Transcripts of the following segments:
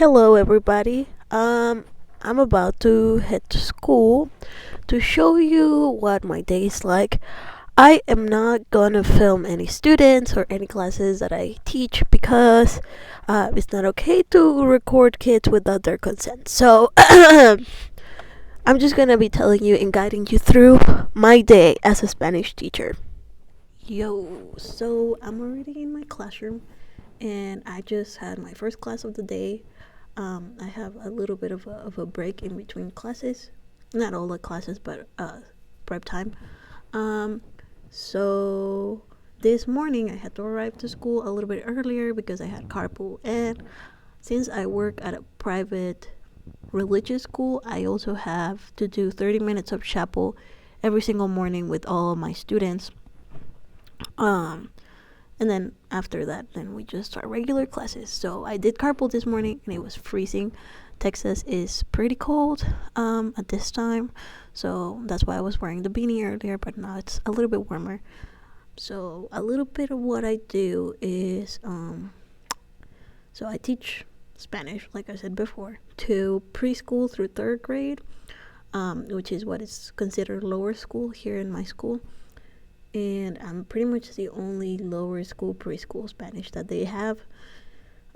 Hello, everybody. I'm about to head to school to show you what my day is like. I am not gonna film any students or any classes that I teach because it's not okay to record kids without their consent. So, I'm just gonna be telling you and guiding you through my day as a Spanish teacher. So I'm already in my classroom and I just had my first class of the day. I have a little bit of a break in between classes. Not all the classes, but prep time. Um, so this morning I had to arrive to school a little bit earlier because I had carpool. And since I work at a private religious school, I also have to do 30 minutes of chapel every single morning with all of my students. Um, and then after that, then we just start regular classes. So I did carpool this morning and it was freezing. Texas is pretty cold at this time, so that's why I was wearing the beanie earlier, but now it's a little bit warmer. So a little bit of what I do is so I teach Spanish, like I said before, to preschool through third grade, which is what is considered lower school here in my school. And I'm pretty much the only lower school preschool Spanish that they have.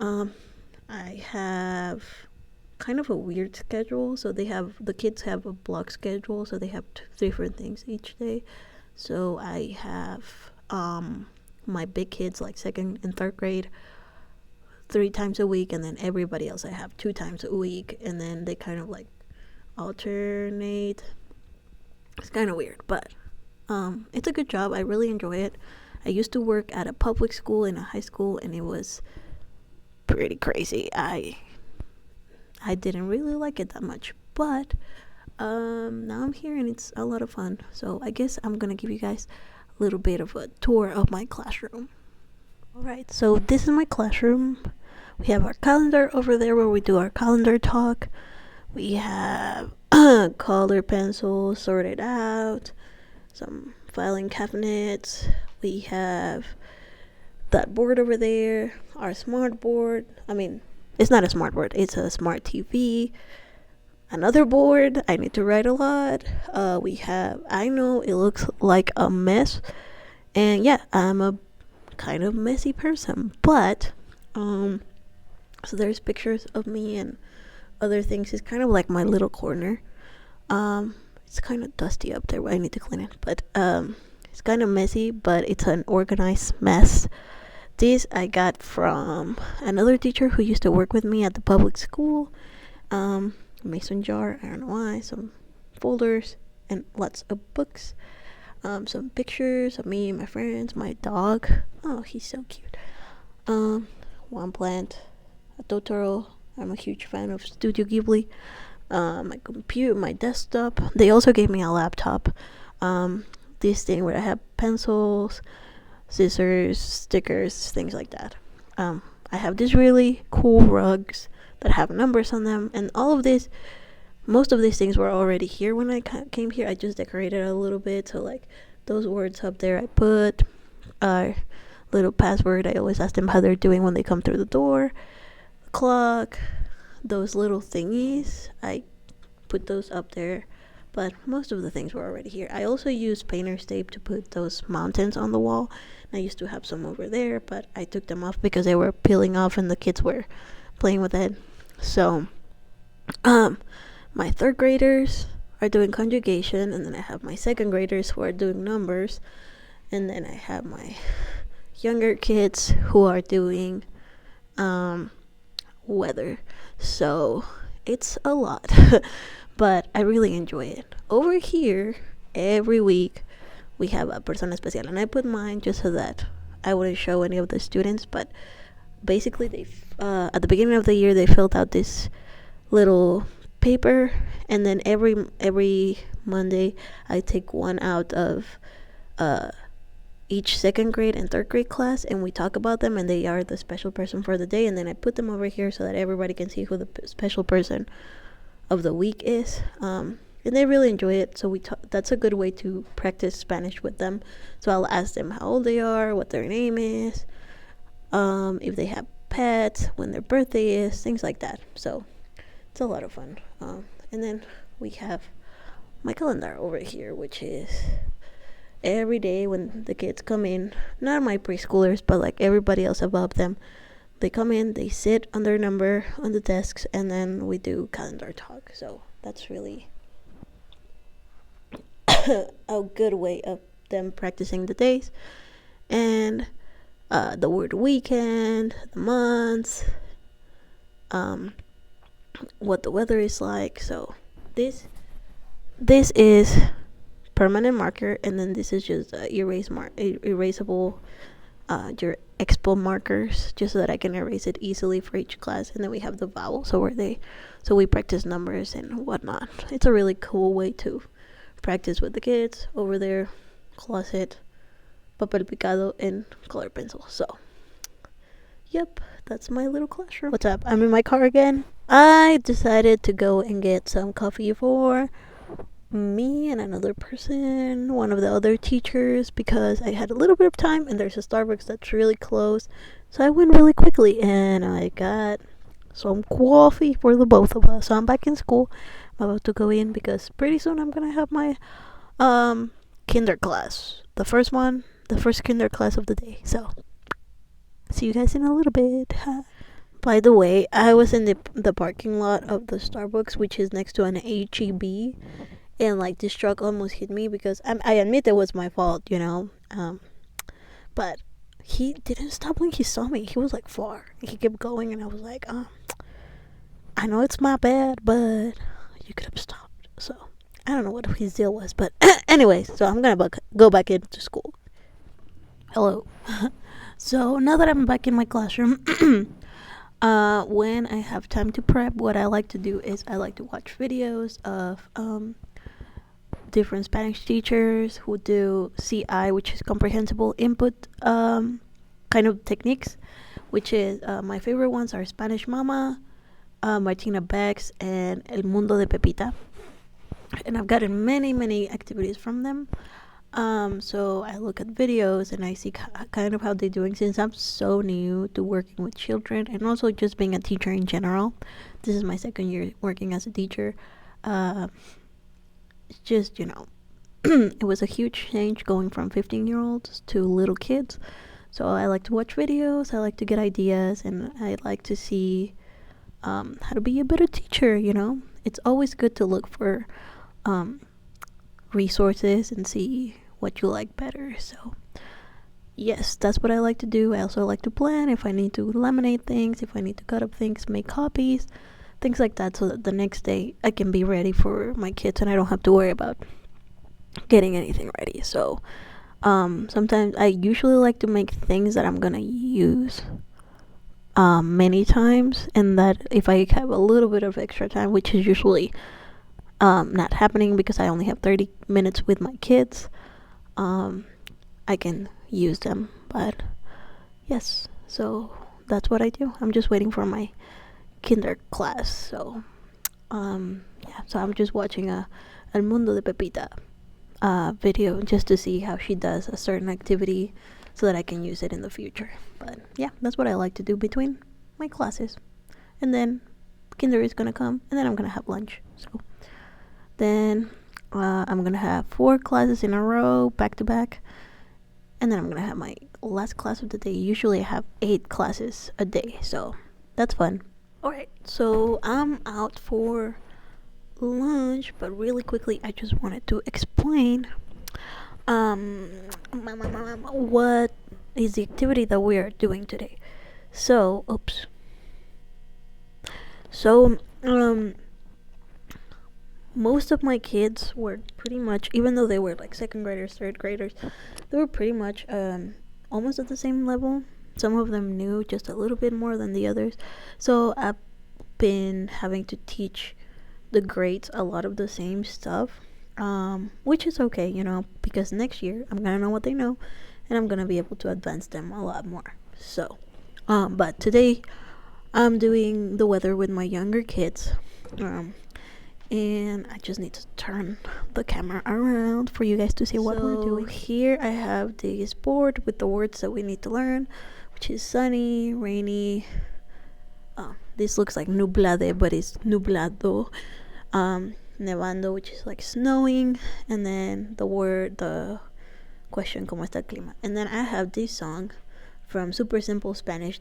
Um, I have kind of a weird schedule, so the kids have a block schedule, so they have different things each day. So I have my big kids like second and third grade 3 times a week, and then everybody else I have 2 times a week, and then they kind of like alternate. It's kind of weird, but it's a good job. I really enjoy it. I used to work at a public school in a high school, and it was pretty crazy. I didn't really like it that much, but now I'm here and it's a lot of fun. So I guess I'm gonna give you guys a little bit of a tour of my classroom. All right, so this is my classroom. We have our calendar over there where we do our calendar talk. We have color pencils sorted out, some filing cabinets. We have that board over there, our smart board. I mean, it's not a smart board, it's a smart TV. Another board, I need to write a lot. I know it looks like a mess. And yeah, I'm a kind of messy person. But, so there's pictures of me and other things. It's kind of like my little corner. It's kind of dusty up there. I need to clean it, but it's kind of messy, but it's an organized mess. This I got from another teacher who used to work with me at the public school. Mason jar, I don't know why, some folders, and lots of books. Some pictures of me and my friends, my dog. Oh, he's so cute. One plant, a Totoro. I'm a huge fan of Studio Ghibli. My computer, my desktop. They also gave me a laptop. This thing where I have pencils, scissors, stickers, things like that. I have these really cool rugs that have numbers on them, and most of these things were already here when I came here. I just decorated a little bit, so like those words up there, I put a little password. I always ask them how they're doing when they come through the door. The clock, those little thingies, I put those up there, but most of the things were already here. I also used painter's tape to put those mountains on the wall. I used to have some over there, but I took them off because they were peeling off and the kids were playing with it. So my third graders are doing conjugation, and then I have my second graders who are doing numbers, and then I have my younger kids who are doing weather. So it's a lot, but I really enjoy it. Over here, every week we have a persona especial, and I put mine just so that I wouldn't show any of the students. But basically, they at the beginning of the year they filled out this little paper, and then every Monday I take one out of each second grade and third grade class, and we talk about them, and they are the special person for the day, and then I put them over here so that everybody can see who the special person of the week is. And they really enjoy it, so that's a good way to practice Spanish with them. So I'll ask them how old they are, what their name is, if they have pets, when their birthday is, things like that. So it's a lot of fun. And then we have my calendar over here, which is every day when the kids come in, not my preschoolers, but like everybody else above them, they come in, they sit on their number on the desks, and then we do calendar talk. So that's really a good way of them practicing the days and the word weekend, the months, what the weather is like. So this is permanent marker, and then this is just erasable your expo markers, just so that I can erase it easily for each class. And then we have the vowel, so we practice numbers and whatnot. It's a really cool way to practice with the kids. Over there, closet, papel picado, and color pencil. So yep, that's my little classroom. What's up? I'm in my car again. I decided to go and get some coffee for me and another person, one of the other teachers, because I had a little bit of time and there's a Starbucks that's really close. So I went really quickly and I got some coffee for the both of us. So I'm back in school. I'm about to go in because pretty soon I'm gonna have my kinder class. The first kinder class of the day. So see you guys in a little bit. By the way, I was in the parking lot of the Starbucks, which is next to an HEB. And like this truck almost hit me because I admit it was my fault, but he didn't stop when he saw me. He was like far. He kept going, and I was like, I know it's my bad, but you could have stopped. So I don't know what his deal was, but anyways, so I'm gonna go back into school. Hello. So now that I'm back in my classroom, when I have time to prep, what I like to do is I like to watch videos of different Spanish teachers who do CI, which is comprehensible input kind of techniques, which is my favorite ones are Spanish Mama, Martina Bex, and El Mundo de Pepita. And I've gotten many activities from them. So I look at videos and I see kind of how they're doing, since I'm so new to working with children and also just being a teacher in general. This is my second year working as a teacher. Just it was a huge change going from 15-year-olds to little kids. So I like to watch videos, I like to get ideas, and I like to see how to be a better teacher. It's always good to look for resources and see what you like better. So yes, that's what I like to do. I also like to plan if I need to laminate things, if I need to cut up things, make copies, things like that, so that the next day I can be ready for my kids and I don't have to worry about getting anything ready. So sometimes I usually like to make things that I'm gonna use many times, and that if I have a little bit of extra time, which is usually not happening because I only have 30 minutes with my kids, I can use them. But yes, so that's what I do. I'm just waiting for my kinder class. So so I'm just watching a El Mundo de Pepita video just to see how she does a certain activity so that I can use it in the future. But yeah, that's what I like to do between my classes. And then kinder is gonna come, and then I'm gonna have lunch. So then I'm gonna have 4 classes in a row, back to back, and then I'm gonna have my last class of the day. Usually I have 8 classes a day, so that's fun. Alright, so I'm out for lunch, but really quickly I just wanted to explain what is the activity that we are doing today. So most of my kids were pretty much, even though they were like second graders, third graders, they were pretty much almost at the same level. Some of them knew just a little bit more than the others. So I've been having to teach the grades a lot of the same stuff, which is okay, because next year I'm gonna know what they know, and I'm gonna be able to advance them a lot more. So, but today I'm doing the weather with my younger kids, and I just need to turn the camera around for you guys to see what we're doing. Here I have this board with the words that we need to learn. which is sunny, rainy. This looks like nublade, but it's nublado. Nevando, which is like snowing, and then the question, ¿cómo está el clima? And then I have this song from Super Simple Spanish.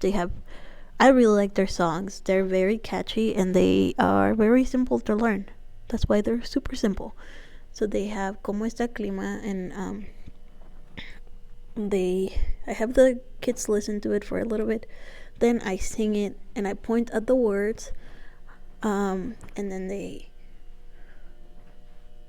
I really like their songs. They're very catchy and they are very simple to learn. That's why they're super simple. So they have ¿Cómo está el clima? And I have the kids listen to it for a little bit. Then I sing it and I point at the words. And then they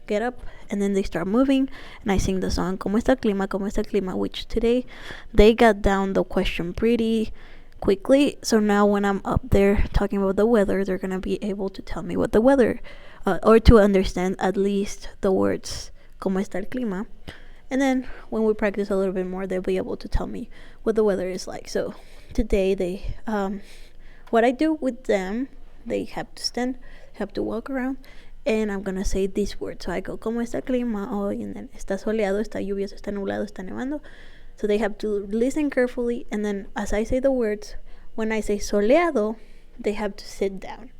get up and then they start moving and I sing the song ¿Cómo está el clima? ¿Cómo está el clima? Which today they got down the question pretty quickly, so now when I'm up there talking about the weather, they're gonna be able to tell me what the weather or to understand at least the words ¿Cómo está el clima? And then when we practice a little bit more, they'll be able to tell me what the weather is like. So today they what I do with them, they have to stand, have to walk around, and I'm gonna say these words. So I go, ¿Cómo está el clima hoy? And then está soleado, está lluvioso, está nublado, está nevando. So they have to listen carefully, and then as I say the words, when I say soleado, they have to sit down.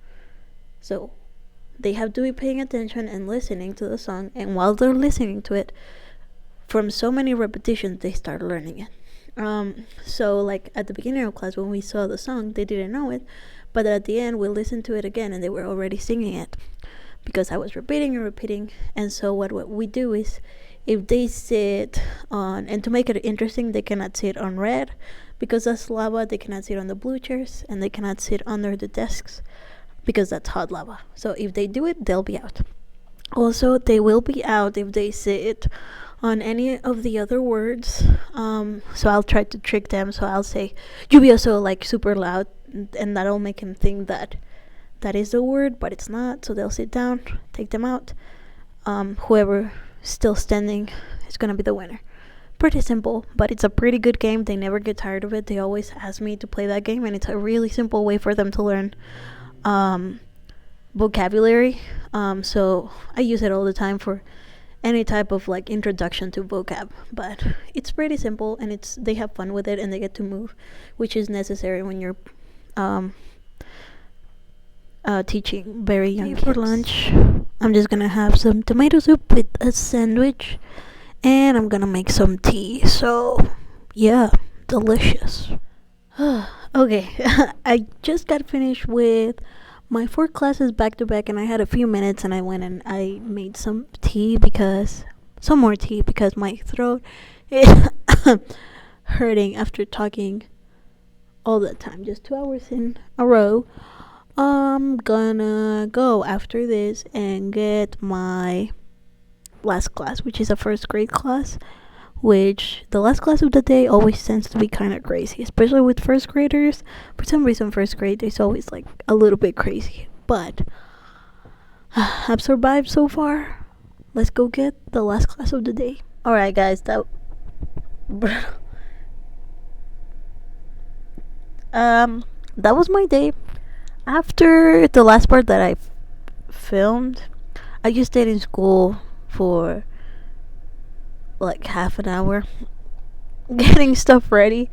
So they have to be paying attention and listening to the song, and while they're listening to it, from so many repetitions, they start learning it. So like at the beginning of class when we saw the song, they didn't know it, but at the end we listened to it again and they were already singing it, because I was repeating. And so what we do is, if they sit on, and to make it interesting, they cannot sit on red because that's lava. They cannot sit on the blue chairs, and they cannot sit under the desks because that's hot lava. So if they do it, they'll be out. Also, they will be out if they sit on any of the other words. So I'll try to trick them. So I'll say lluvioso like super loud, and that'll make them think that is the word, but it's not. So they'll sit down, take them out. Whoever still standing is gonna be the winner. Pretty simple, but it's a pretty good game. They never get tired of it. They always ask me to play that game, and it's a really simple way for them to learn vocabulary. So I use it all the time for any type of like introduction to vocab, but it's pretty simple, and they have fun with it, and they get to move, which is necessary when you're teaching very young kids. For lunch, I'm just gonna have some tomato soup with a sandwich, and I'm gonna make some tea. So yeah, delicious. Okay. I just got finished with my 4 classes back to back, and I had a few minutes, and I went and I made some more tea because my throat is hurting after talking all the time, just 2 hours in a row. I'm gonna go after this and get my last class, which is a first grade class, which the last class of the day always tends to be kind of crazy, especially with first graders. For some reason, first grade is always like a little bit crazy, but I've survived so far. Let's go get the last class of the day. Alright guys, that was my day. After the last part that I filmed, I just stayed in school for like half an hour getting stuff ready,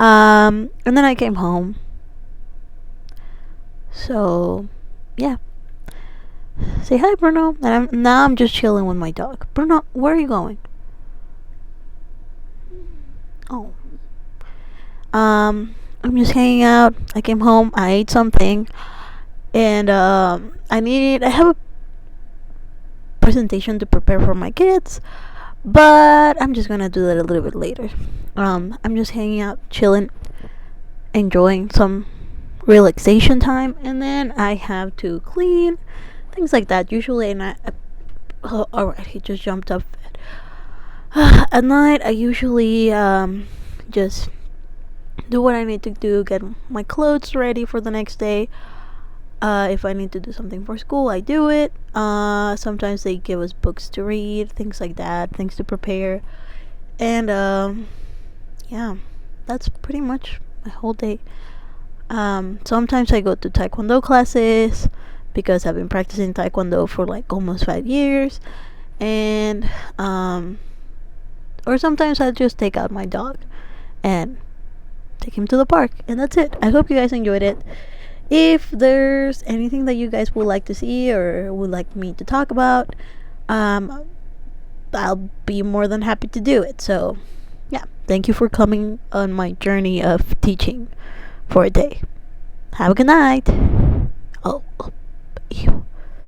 and then I came home. So yeah, say hi, Bruno. And I'm just chilling with my dog. Bruno, where are you going? Oh, I'm just hanging out. I came home, I ate something, and I have a presentation to prepare for my kids, but I'm just gonna do that a little bit later. I'm just hanging out, chilling, enjoying some relaxation time, and then I have to clean, things like that usually. And alright, he just jumped up. At night I usually just do what I need to do, get my clothes ready for the next day. If I need to do something for school, I do it. Sometimes they give us books to read, things like that, things to prepare. And yeah, that's pretty much my whole day. Sometimes I go to taekwondo classes because I've been practicing taekwondo for like almost 5 years. And or sometimes I just take out my dog and take him to the park, and that's it. I hope you guys enjoyed it. If there's anything that you guys would like to see or would like me to talk about, um, I'll be more than happy to do it. So, yeah, thank you for coming on my journey of teaching for a day. Have a good night. Oh, ew.